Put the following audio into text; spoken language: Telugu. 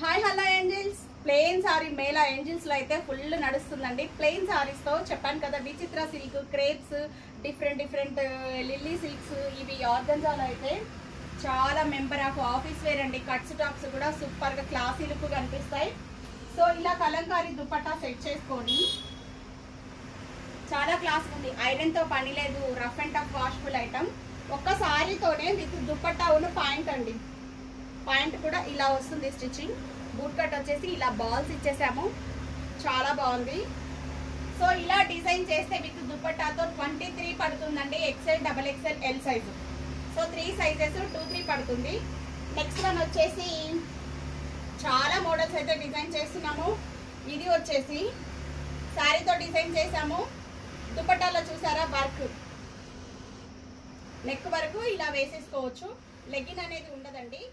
Hi hello angels. Plain sari mela ఏంజిల్స్లో అయితే ఫుల్ నడుస్తుందండి. ప్లెయిన్ సారీస్తో చెప్పాను కదా, Vichitra silk, crepes, different lily silks, ఇవి ఆర్గంజాలో అయితే చాలా మెంబర్ ఆఫ్ ఆఫీస్ వేర్ అండి. కట్స్ టాప్స్ కూడా సూపర్గా క్లాసీ లుక్ కనిపిస్తాయి. సో ఇలా కలంకారీ దుపట్టా సెట్ చేసుకొని చాలా క్లాస్ ఉంది. ఐరన్తో పని లేదు, రఫ్ అండ్ టఫ్ వాష్ఫుల్ ఐటమ్. ఒక్క సారీతోనే విత్ దుపట్టా ఉన్న పాయింట్ అండి. పాయింట్ కూడా ఇలా వస్తుంది స్టిచ్చింగ్. బూట్ కట్ వచ్చేసి ఇలా బాల్స్ ఇచ్చేసాము, చాలా బాగుంది. సో ఇలా డిజైన్ చేస్తే విత్ దుపట్టాతో 23 పడుతుందండి. XL, double XL, L size. So 3 sizes 2-3 పడుతుంది. నెక్స్ట్ వన్ వచ్చేసి చాలా మోడల్స్ అయితే డిజైన్ చేస్తున్నాము. ఇది వచ్చేసి శారీతో డిజైన్ చేసాము. దుపట్టాలో చూసారా వర్క్, నెక్ వరకు ఇలా వేసేసుకోవచ్చు. లెగ్గిన్ అనేది ఉండదండి.